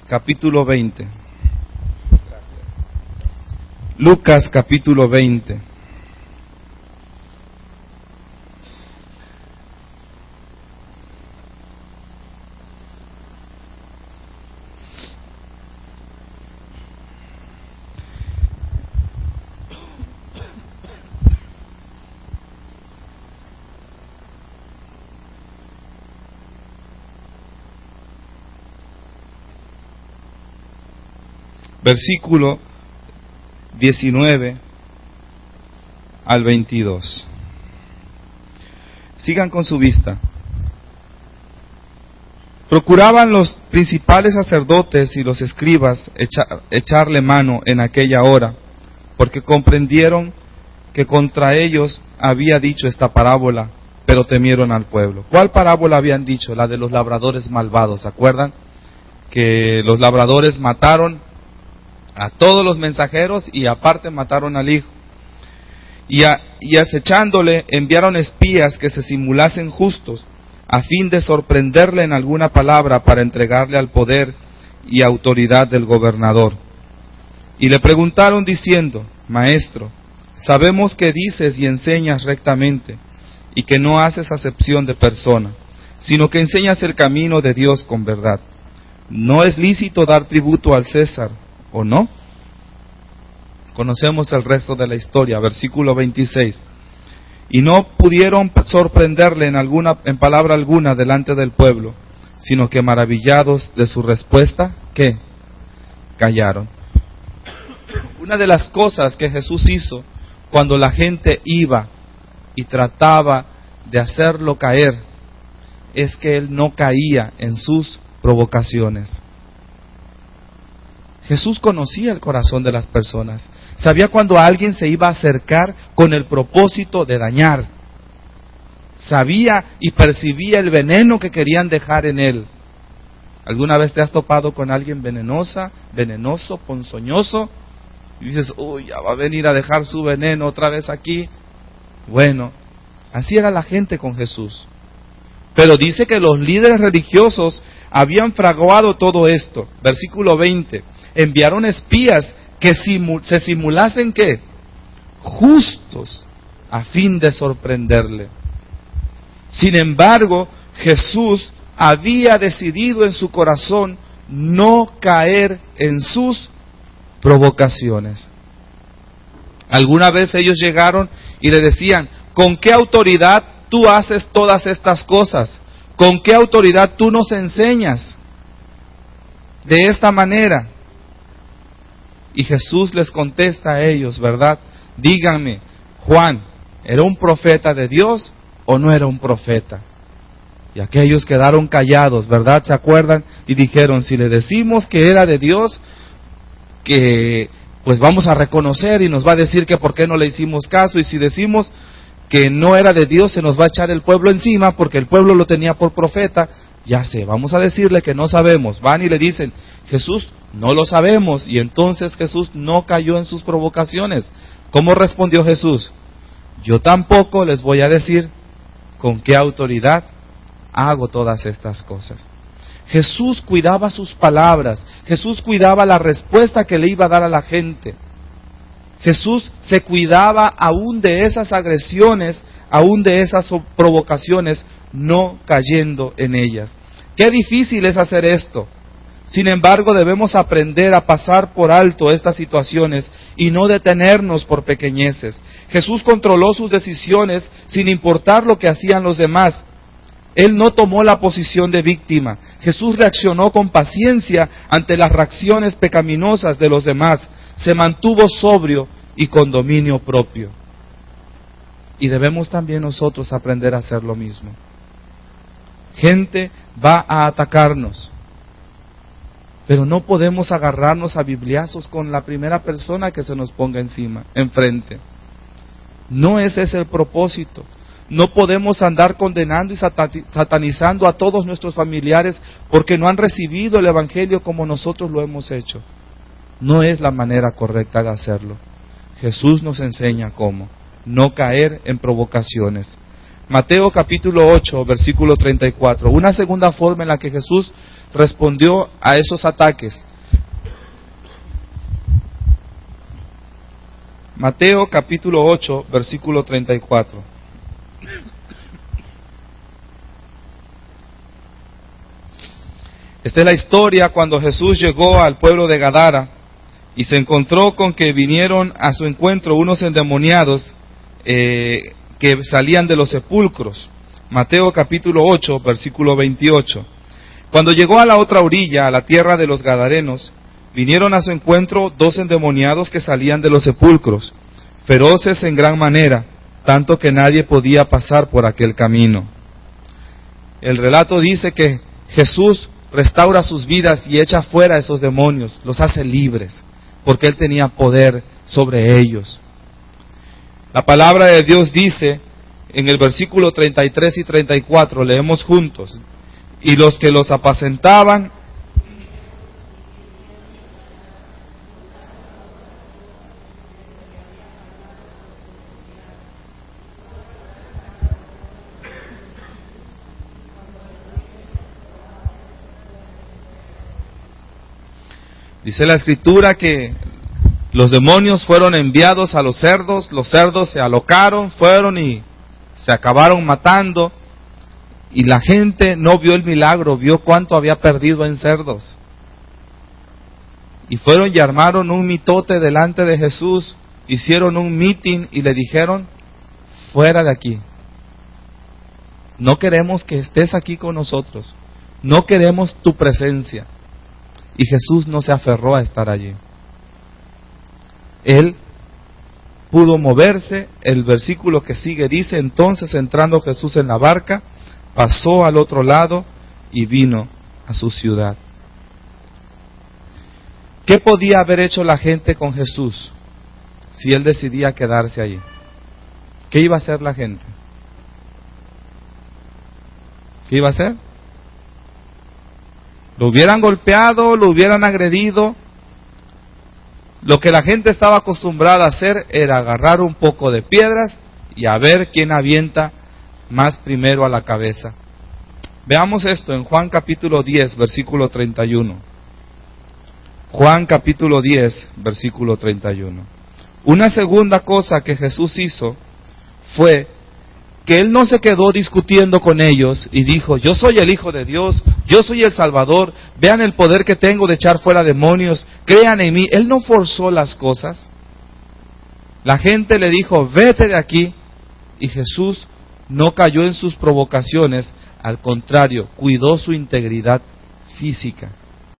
capítulo 20. Lucas capítulo 20. Versículo 19 al 22. Sigan con su vista. Procuraban los principales sacerdotes y los escribas echarle mano en aquella hora, porque comprendieron que contra ellos había dicho esta parábola, pero temieron al pueblo. ¿Cuál parábola habían dicho? La de los labradores malvados. ¿Se acuerdan? Que los labradores mataron a todos los mensajeros y aparte mataron al hijo. Y acechándole enviaron espías que se simulasen justos, a fin de sorprenderle en alguna palabra para entregarle al poder y autoridad del gobernador. Y le preguntaron diciendo: Maestro, sabemos que dices y enseñas rectamente, y que no haces acepción de persona, sino que enseñas el camino de Dios con verdad. ¿No es lícito dar tributo al César, o no? Conocemos el resto de la historia, versículo 26. Y no pudieron sorprenderle en palabra alguna delante del pueblo, sino que maravillados de su respuesta, ¿qué? Callaron. Una de las cosas que Jesús hizo cuando la gente iba y trataba de hacerlo caer, es que Él no caía en sus provocaciones. Jesús conocía el corazón de las personas. Sabía cuando alguien se iba a acercar con el propósito de dañar. Sabía y percibía el veneno que querían dejar en él. ¿Alguna vez te has topado con alguien venenoso, ponzoñoso? Y dices: uy, ya va a venir a dejar su veneno otra vez aquí. Bueno, así era la gente con Jesús. Pero dice que los líderes religiosos habían fraguado todo esto. Versículo 20. Enviaron espías que se simulasen ¿qué? Justos, a fin de sorprenderle. Sin embargo, Jesús había decidido en su corazón no caer en sus provocaciones. Alguna vez ellos llegaron y le decían: ¿con qué autoridad tú haces todas estas cosas? ¿Con qué autoridad tú nos enseñas de esta manera? Y Jesús les contesta a ellos, ¿verdad? Díganme, Juan, ¿era un profeta de Dios o no era un profeta? Y aquellos quedaron callados, ¿verdad? ¿Se acuerdan? Y dijeron: si le decimos que era de Dios, que pues vamos a reconocer y nos va a decir que por qué no le hicimos caso. Y si decimos que no era de Dios, se nos va a echar el pueblo encima porque el pueblo lo tenía por profeta. Ya sé, vamos a decirle que no sabemos. Van y le dicen: Jesús, no lo sabemos. Y entonces Jesús no cayó en sus provocaciones. ¿Cómo respondió Jesús? Yo tampoco les voy a decir con qué autoridad hago todas estas cosas. Jesús cuidaba sus palabras. Jesús cuidaba la respuesta que le iba a dar a la gente. Jesús se cuidaba aún de esas agresiones, aún de esas provocaciones, no cayendo en ellas. Qué difícil es hacer esto. Sin embargo, debemos aprender a pasar por alto estas situaciones y no detenernos por pequeñeces. Jesús controló sus decisiones sin importar lo que hacían los demás. Él no tomó la posición de víctima. Jesús reaccionó con paciencia ante las reacciones pecaminosas de los demás. Se mantuvo sobrio y con dominio propio. Y debemos también nosotros aprender a hacer lo mismo. Gente va a atacarnos, pero no podemos agarrarnos a bibliazos con la primera persona que se nos ponga enfrente. No ese es el propósito. No podemos andar condenando y satanizando a todos nuestros familiares porque no han recibido el Evangelio como nosotros lo hemos hecho. No es la manera correcta de hacerlo. Jesús nos enseña cómo no caer en provocaciones. Mateo capítulo 8, versículo 34. Una segunda forma en la que Jesús respondió a esos ataques. Mateo capítulo 8, versículo 34. Esta es la historia cuando Jesús llegó al pueblo de Gadara y se encontró con que vinieron a su encuentro unos endemoniados que salían de los sepulcros. Mateo capítulo 8, versículo 28. Cuando llegó a la otra orilla, a la tierra de los Gadarenos, vinieron a su encuentro dos endemoniados que salían de los sepulcros, feroces en gran manera, tanto que nadie podía pasar por aquel camino. El relato dice que Jesús restaura sus vidas y echa fuera a esos demonios, los hace libres, porque Él tenía poder sobre ellos. La palabra de Dios dice, en el versículo 33 y 34, leemos juntos, y los que los apacentaban dice la Escritura que los demonios fueron enviados a los cerdos se alocaron, fueron y se acabaron matando, y la gente no vio el milagro, vio cuánto había perdido en cerdos. Y fueron y armaron un mitote delante de Jesús, hicieron un meeting y le dijeron, fuera de aquí. No queremos que estés aquí con nosotros, no queremos tu presencia. Y Jesús no se aferró a estar allí. Él pudo moverse. El versículo que sigue dice, entonces entrando Jesús en la barca, pasó al otro lado y vino a su ciudad. ¿Qué podía haber hecho la gente con Jesús si Él decidía quedarse allí? ¿Qué iba a hacer la gente? ¿Qué iba a hacer? Lo hubieran golpeado, lo hubieran agredido. Lo que la gente estaba acostumbrada a hacer era agarrar un poco de piedras y a ver quién avienta más primero a la cabeza. Veamos esto en Juan capítulo 10, versículo 31. Juan capítulo 10, versículo 31. Una segunda cosa que Jesús hizo fue que Él no se quedó discutiendo con ellos y dijo, yo soy el Hijo de Dios, yo soy el Salvador, vean el poder que tengo de echar fuera demonios, crean en mí. Él no forzó las cosas. La gente le dijo, vete de aquí, y Jesús no cayó en sus provocaciones, al contrario, cuidó su integridad física.